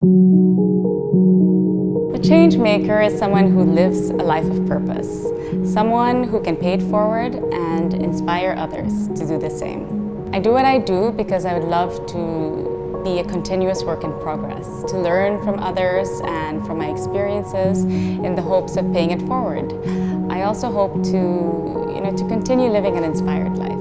A change maker is someone who lives a life of purpose, someone who can pay it forward and inspire others to do the same. I do what I do because I would love to be a continuous work in progress, to learn from others and from my experiences in the hopes of paying it forward. I also hope to continue living an inspired life.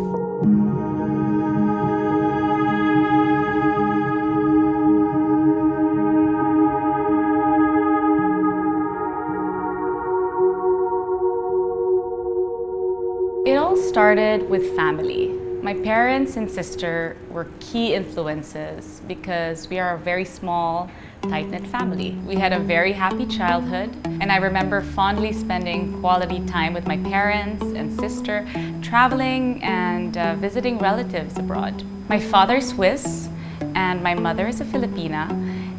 It all started with family. My parents and sister were key influences because we are a very small, tight-knit family. We had a very happy childhood, and I remember fondly spending quality time with my parents and sister, traveling and visiting relatives abroad. My father is Swiss, and my mother is a Filipina,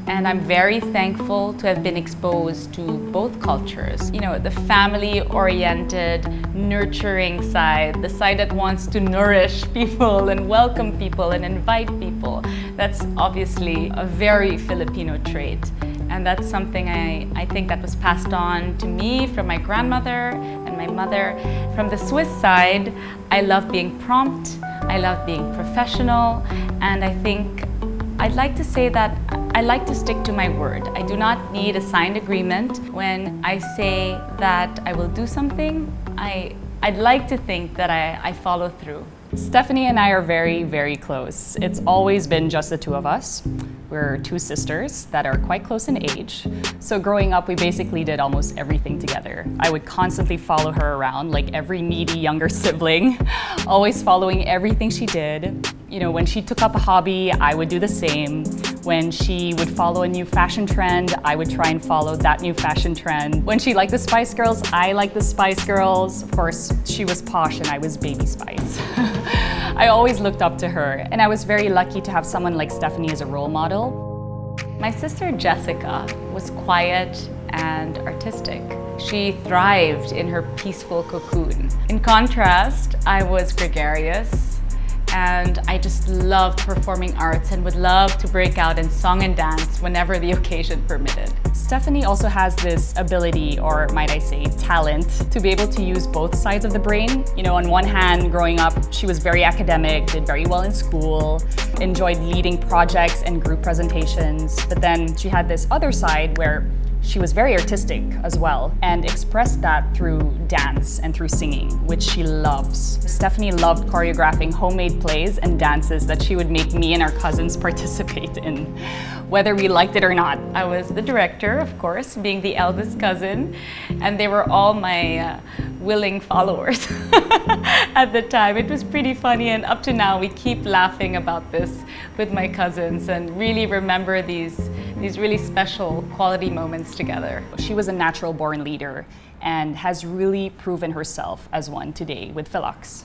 and I'm very thankful to have been exposed to both cultures. You know, the family-oriented, nurturing side, the side that wants to nourish people and welcome people and invite people. That's obviously a very Filipino trait. And that's something I think that was passed on to me from my grandmother and my mother. From the Swiss side, I love being prompt, I love being professional, and I think I'd like to say that I like to stick to my word. I do not need a signed agreement. When I say that I will do something, I'd like to think that I follow through. Stephanie and I are very, very close. It's always been just the two of us. We're two sisters that are quite close in age. So growing up, we basically did almost everything together. I would constantly follow her around like every needy younger sibling, always following everything she did. You know, when she took up a hobby, I would do the same. When she would follow a new fashion trend, I would try and follow that new fashion trend. When she liked the Spice Girls, I liked the Spice Girls. Of course, she was posh and I was Baby Spice. I always looked up to her, and I was very lucky to have someone like Stephanie as a role model. My sister Jessica was quiet and artistic. She thrived in her peaceful cocoon. In contrast, I was gregarious, and I just loved performing arts and would love to break out in song and dance whenever the occasion permitted. Stephanie also has this ability, or might I say talent, to be able to use both sides of the brain. You know, on one hand, growing up, she was very academic, did very well in school, enjoyed leading projects and group presentations, but then she had this other side where she was very artistic as well and expressed that through dance and through singing, which she loves. Stephanie loved choreographing homemade plays and dances that she would make me and our cousins participate in, whether we liked it or not. I was the director, of course, being the eldest cousin, and they were all my willing followers at the time. It was pretty funny, and up to now we keep laughing about this with my cousins and really remember these really special quality moments together. She was a natural born leader and has really proven herself as one today with Philux.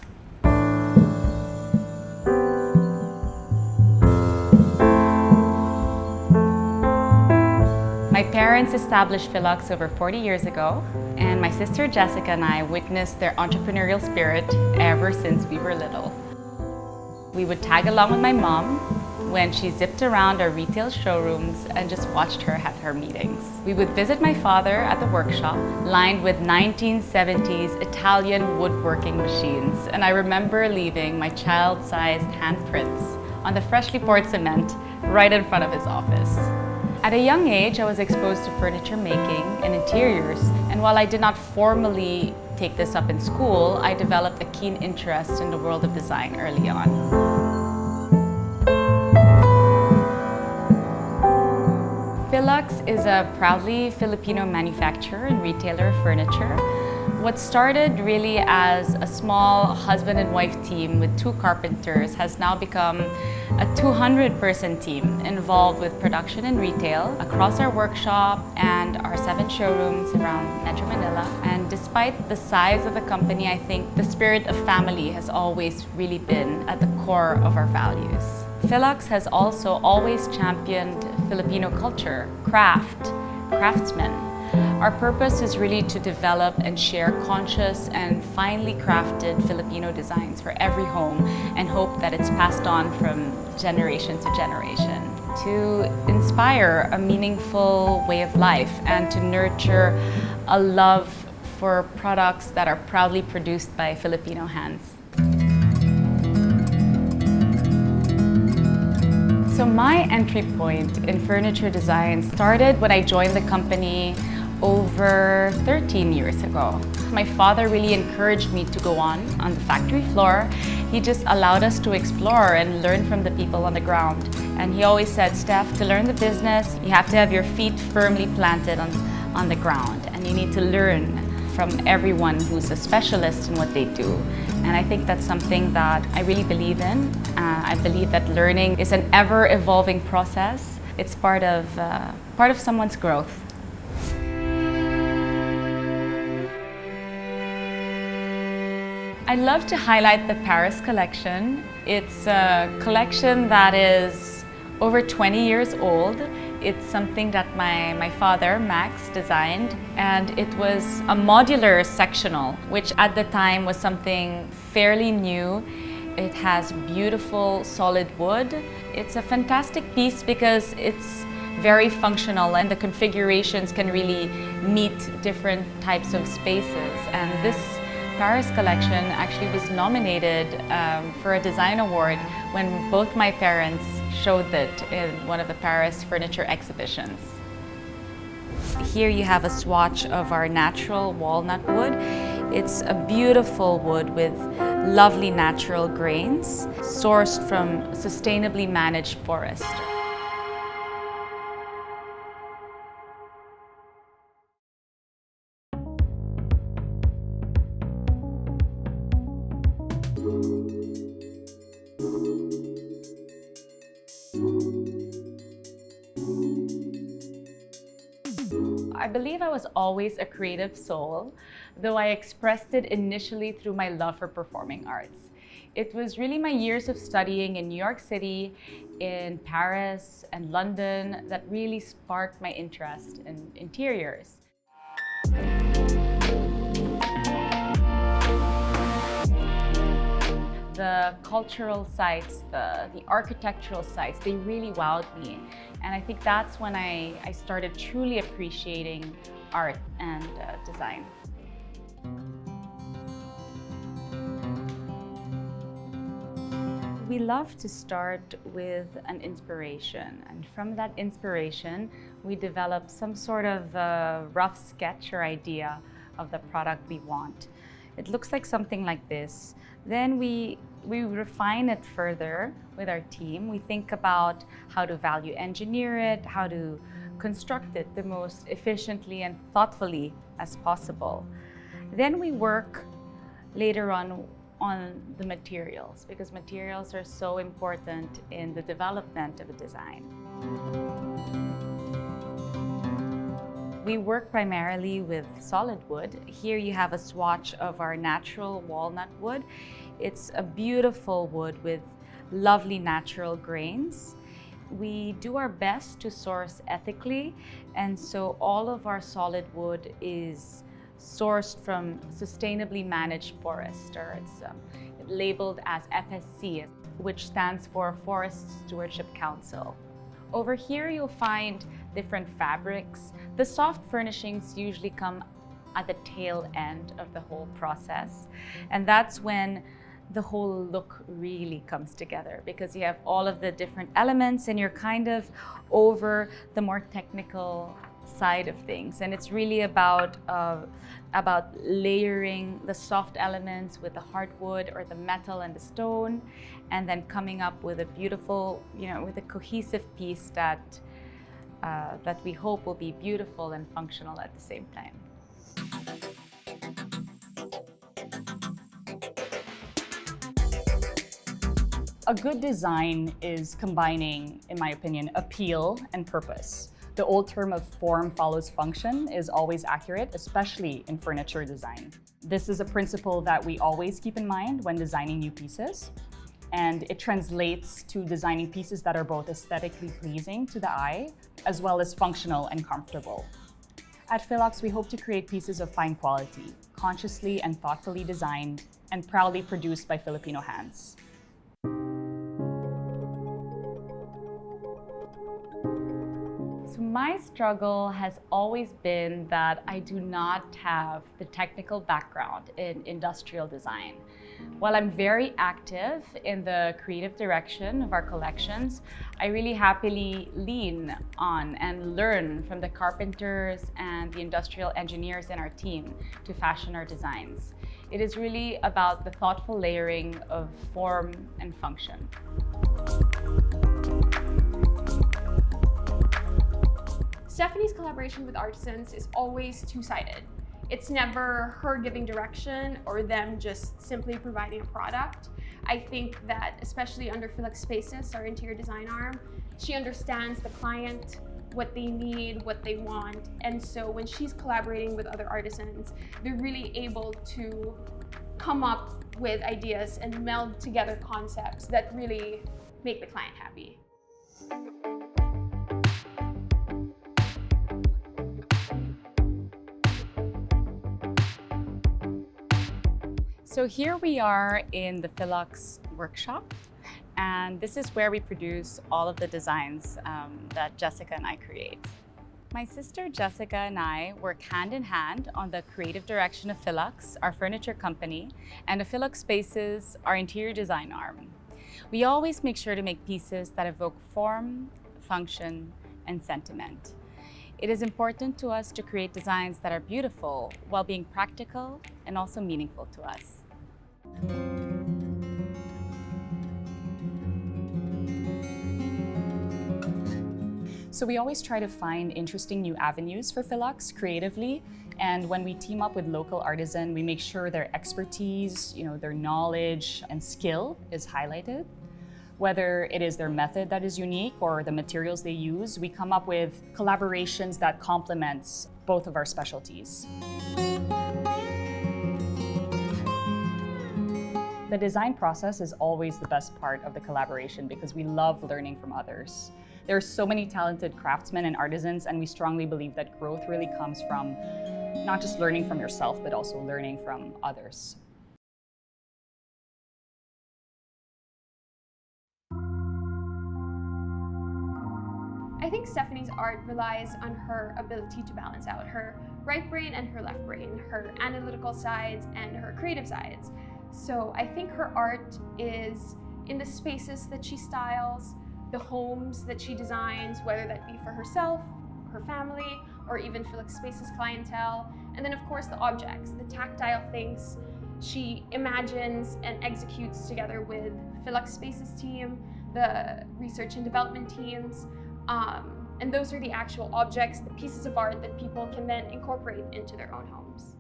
My parents established Philux over 40 years ago, and my sister Jessica and I witnessed their entrepreneurial spirit ever since we were little. We would tag along with my mom when she zipped around our retail showrooms and just watched her have her meetings. We would visit my father at the workshop, lined with 1970s Italian woodworking machines, and I remember leaving my child-sized handprints on the freshly poured cement right in front of his office. At a young age, I was exposed to furniture making and interiors, and while I did not formally take this up in school, I developed a keen interest in the world of design early on. Philux is a proudly Filipino manufacturer and retailer of furniture. What started really as a small husband and wife team with 2 carpenters has now become a 200-person team involved with production and retail across our workshop and our 7 showrooms around Metro Manila. And despite the size of the company, I think the spirit of family has always really been at the core of our values. Philux has also always championed Filipino culture, craftsmen. Our purpose is really to develop and share conscious and finely crafted Filipino designs for every home and hope that it's passed on from generation to generation. to inspire a meaningful way of life and to nurture a love for products that are proudly produced by Filipino hands. So my entry point in furniture design started when I joined the company over 13 years ago. My father really encouraged me to go on the factory floor. He just allowed us to explore and learn from the people on the ground. And he always said, Steph, to learn the business, you have to have your feet firmly planted on the ground, and you need to learn from everyone who's a specialist in what they do. And I think that's something that I really believe in. I believe that learning is an ever-evolving process. It's part of someone's growth. I'd love to highlight the Paris collection. It's a collection that is over 20 years old. It's something that my father, Max, designed, and it was a modular sectional, which at the time was something fairly new. It has beautiful solid wood. It's a fantastic piece because it's very functional and the configurations can really meet different types of spaces. And this Paris collection actually was nominated for a design award when both my parents showed it in one of the Paris furniture exhibitions. Here you have a swatch of our natural walnut wood. It's a beautiful wood with lovely natural grains, sourced from sustainably managed forest. I believe I was always a creative soul, though I expressed it initially through my love for performing arts. It was really my years of studying in New York City, in Paris and London that really sparked my interest in interiors. The cultural sites, the architectural sites, they really wowed me. And I think that's when I started truly appreciating art and design. We love to start with an inspiration, and from that inspiration, we develop some sort of rough sketch or idea of the product we want. It looks like something like this. Then we refine it further with our team. We think about how to value engineer it, how to construct it the most efficiently and thoughtfully as possible. Then we work later on the materials, because materials are so important in the development of a design. We work primarily with solid wood. Here you have a swatch of our natural walnut wood. It's a beautiful wood with lovely natural grains. We do our best to source ethically, and so all of our solid wood is sourced from sustainably managed forest, or it's labeled as FSC, which stands for Forest Stewardship Council. Over here you'll find different fabrics. The soft furnishings usually come at the tail end of the whole process, and that's when the whole look really comes together, because you have all of the different elements and you're kind of over the more technical side of things, and it's really about layering the soft elements with the hardwood or the metal and the stone, and then coming up with a beautiful, with a cohesive piece that we hope will be beautiful and functional at the same time. A good design is combining, in my opinion, appeal and purpose. The old term of form follows function is always accurate, especially in furniture design. This is a principle that we always keep in mind when designing new pieces, and it translates to designing pieces that are both aesthetically pleasing to the eye, as well as functional and comfortable. At Philux, we hope to create pieces of fine quality, consciously and thoughtfully designed, and proudly produced by Filipino hands. So my struggle has always been that I do not have the technical background in industrial design. While I'm very active in the creative direction of our collections, I really happily lean on and learn from the carpenters and the industrial engineers in our team to fashion our designs. It is really about the thoughtful layering of form and function. Stephanie's collaboration with artisans is always two-sided. It's never her giving direction or them just simply providing a product. I think that, especially under Philux Spaces, our interior design arm, she understands the client, what they need, what they want. And so when she's collaborating with other artisans, they're really able to come up with ideas and meld together concepts that really make the client happy. So here we are in the Philux workshop, and this is where we produce all of the designs that Jessica and I create. My sister Jessica and I work hand in hand on the creative direction of Philux, our furniture company, and the Philux Spaces, our interior design arm. We always make sure to make pieces that evoke form, function, and sentiment. It is important to us to create designs that are beautiful while being practical and also meaningful to us. So we always try to find interesting new avenues for Philux creatively. And when we team up with local artisan, we make sure their expertise, their knowledge and skill is highlighted. Whether it is their method that is unique or the materials they use, we come up with collaborations that complements both of our specialties. The design process is always the best part of the collaboration because we love learning from others. There are so many talented craftsmen and artisans, and we strongly believe that growth really comes from not just learning from yourself, but also learning from others. I think Stephanie's art relies on her ability to balance out her right brain and her left brain, her analytical sides and her creative sides. So I think her art is in the spaces that she styles, the homes that she designs, whether that be for herself, her family, or even Philux Spaces clientele. And then of course the objects, the tactile things she imagines and executes together with Philux Spaces team, the research and development teams. And those are the actual objects, the pieces of art that people can then incorporate into their own homes.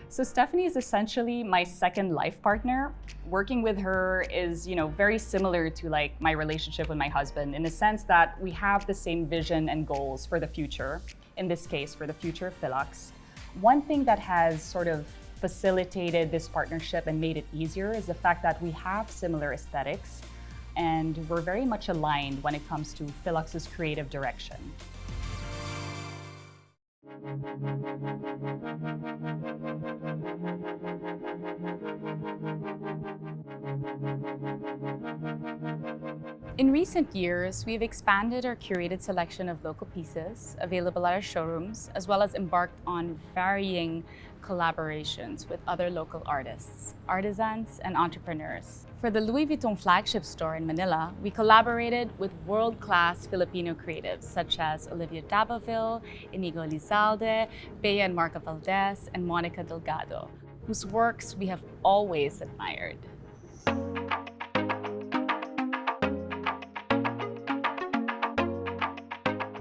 So Stephanie is essentially my second life partner. Working with her is, very similar to my relationship with my husband in the sense that we have the same vision and goals for the future. In this case, for the future of Philux. One thing that has sort of facilitated this partnership and made it easier is the fact that we have similar aesthetics and we're very much aligned when it comes to Philux's creative direction. In recent years, we've expanded our curated selection of local pieces available at our showrooms, as well as embarked on varying collaborations with other local artists, artisans, and entrepreneurs. For the Louis Vuitton flagship store in Manila, we collaborated with world-class Filipino creatives such as Olivia Daboville, Inigo Lizalde, Bea and Marca Valdez, and Monica Delgado, whose works we have always admired.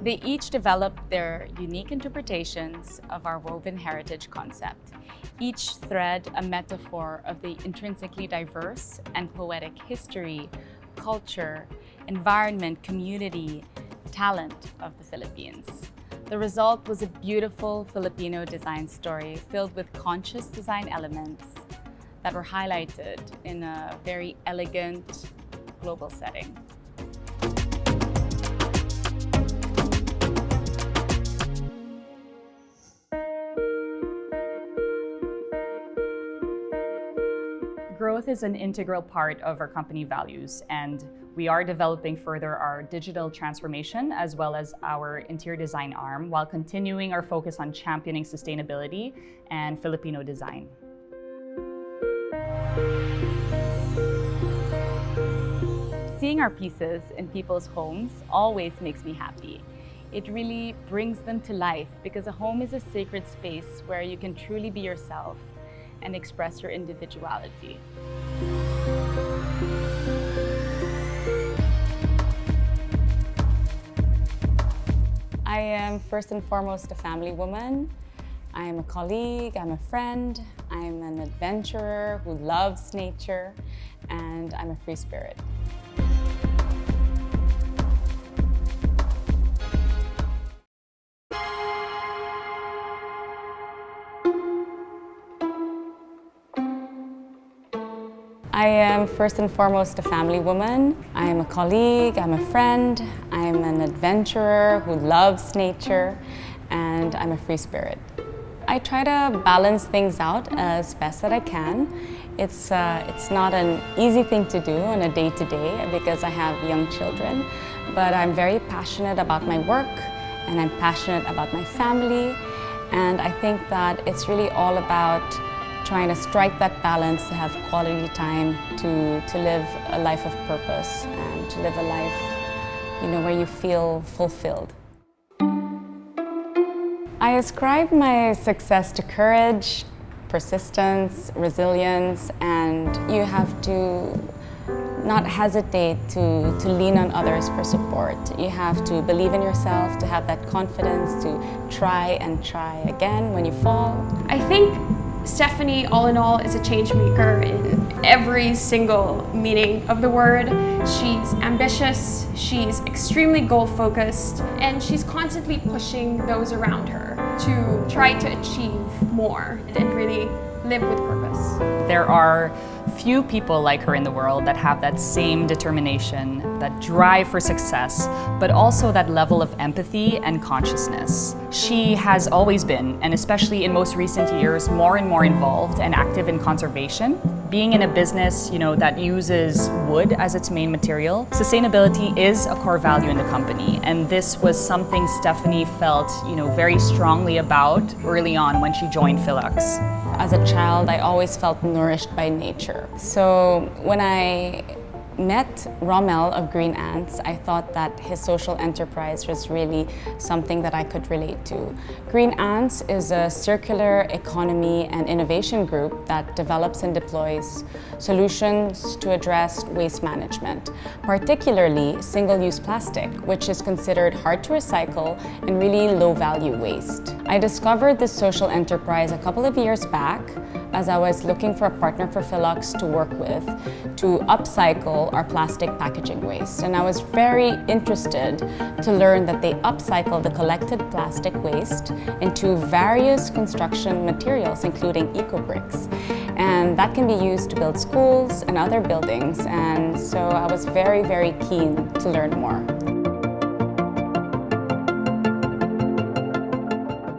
They each developed their unique interpretations of our woven heritage concept, each thread a metaphor of the intrinsically diverse and poetic history, culture, environment, community, talent of the Philippines. The result was a beautiful Filipino design story filled with conscious design elements that were highlighted in a very elegant global setting. Growth is an integral part of our company values, and we are developing further our digital transformation as well as our interior design arm while continuing our focus on championing sustainability and Filipino design. Seeing our pieces in people's homes always makes me happy. It really brings them to life because a home is a sacred space where you can truly be yourself and express your individuality. I am first and foremost a family woman. I am a colleague, I'm a friend, I'm an adventurer who loves nature, and I'm a free spirit. I am first and foremost a family woman. I am a colleague, I'm a friend, I'm an adventurer who loves nature, and I'm a free spirit. I try to balance things out as best that I can. It's not an easy thing to do on a day-to-day because I have young children, but I'm very passionate about my work and I'm passionate about my family, and I think that it's really all about trying to strike that balance to have quality time to live a life of purpose and to live a life, where you feel fulfilled. I ascribe my success to courage, persistence, resilience, and you have to not hesitate to lean on others for support. You have to believe in yourself, to have that confidence, to try and try again when you fall. I think Stephanie, all in all, is a change maker in every single meaning of the word. She's ambitious, she's extremely goal-focused, and she's constantly pushing those around her to try to achieve more and really live with purpose. There are few people like her in the world that have that same determination, that drive for success, but also that level of empathy and consciousness. She has always been, and especially in most recent years, more and more involved and active in conservation. Being in a business, that uses wood as its main material, sustainability is a core value in the company, and this was something Stephanie felt, very strongly about early on when she joined Philux. As a child, I always felt nourished by nature. So when I met Rommel of Green Ants, I thought that his social enterprise was really something that I could relate to. Green Ants is a circular economy and innovation group that develops and deploys solutions to address waste management, particularly single-use plastic, which is considered hard to recycle and really low-value waste. I discovered this social enterprise a couple of years back as I was looking for a partner for Philux to work with to upcycle our plastic packaging waste. And I was very interested to learn that they upcycle the collected plastic waste into various construction materials, including eco-bricks. And that can be used to build schools and other buildings. And so I was very, very keen to learn more.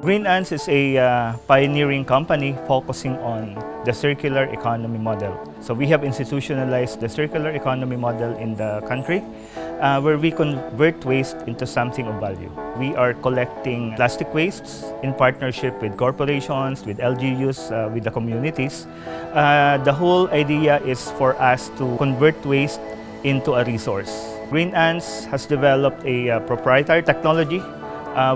Green Ants is a pioneering company focusing on the circular economy model. So we have institutionalized the circular economy model in the country where we convert waste into something of value. We are collecting plastic wastes in partnership with corporations, with LGUs, with the communities. The whole idea is for us to convert waste into a resource. Green Ants has developed a proprietary technology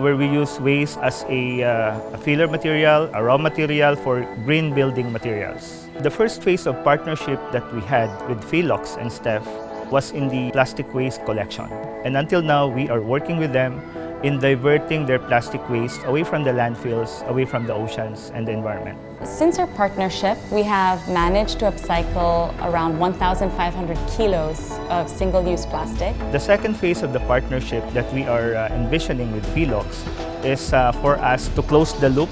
where we use waste as a filler material, a raw material for green building materials. The first phase of partnership that we had with Philux and Steph was in the plastic waste collection. And until now, we are working with them in diverting their plastic waste away from the landfills, away from the oceans and the environment. Since our partnership, we have managed to upcycle around 1,500 kilos of single-use plastic. The second phase of the partnership that we are envisioning with Philux is for us to close the loop,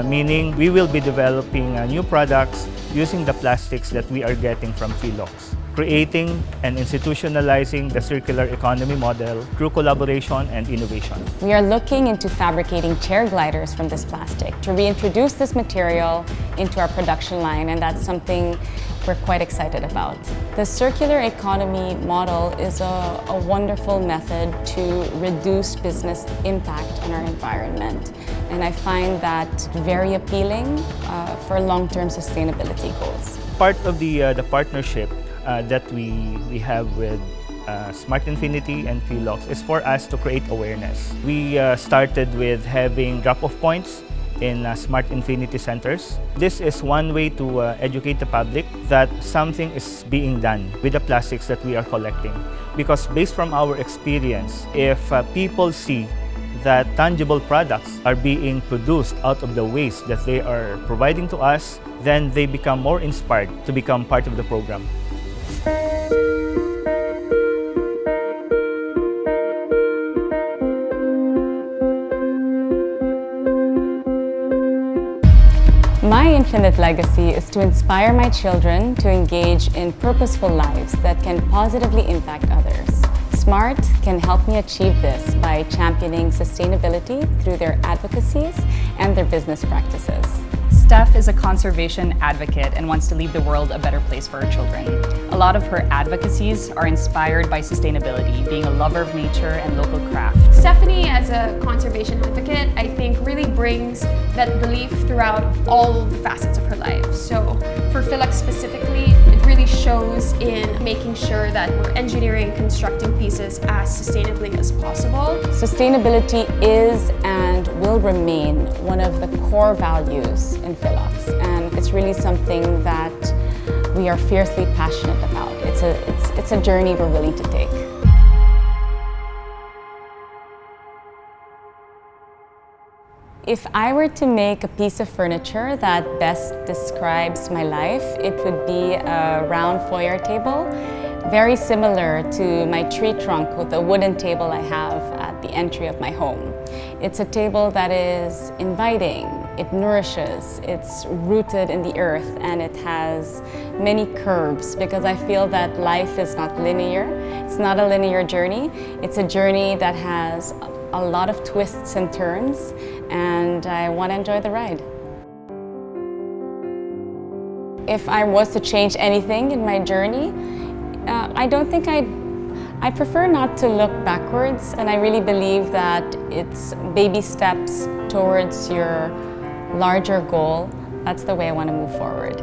meaning we will be developing new products using the plastics that we are getting from Philux, creating and institutionalizing the circular economy model through collaboration and innovation. We are looking into fabricating chair gliders from this plastic to reintroduce this material into our production line, and that's something we're quite excited about. The circular economy model is a wonderful method to reduce business impact on our environment. And I find that very appealing for long-term sustainability goals. Part of the partnership that we have with Smart Infinity and Philux is for us to create awareness. We started with having drop-off points in Smart Infinity centers. This is one way to educate the public that something is being done with the plastics that we are collecting. Because based from our experience, if people see that tangible products are being produced out of the waste that they are providing to us, then they become more inspired to become part of the program. My infinite legacy is to inspire my children to engage in purposeful lives that can positively impact others. SMART can help me achieve this by championing sustainability through their advocacies and their business practices. Steph is a conservation advocate and wants to leave the world a better place for her children. A lot of her advocacies are inspired by sustainability, being a lover of nature and local craft. Stephanie, as a conservation advocate, I think really brings that belief throughout all the facets of her life. So for Philux specifically, it really shows in making sure that we're engineering and constructing pieces as sustainably as possible. Sustainability is and will remain one of the core values in Philux, and it's really something that we are fiercely passionate about. It's a journey we're willing to take. If I were to make a piece of furniture that best describes my life, it would be a round foyer table, very similar to my tree trunk with a wooden table I have at the entry of my home. It's a table that is inviting, it nourishes, it's rooted in the earth, and it has many curves because I feel that life is not linear. It's not a linear journey. It's a journey that has a lot of twists and turns, and I want to enjoy the ride. If I was to change anything in my journey, I don't think I prefer not to look backwards, and I really believe that it's baby steps towards your larger goal. That's the way I want to move forward.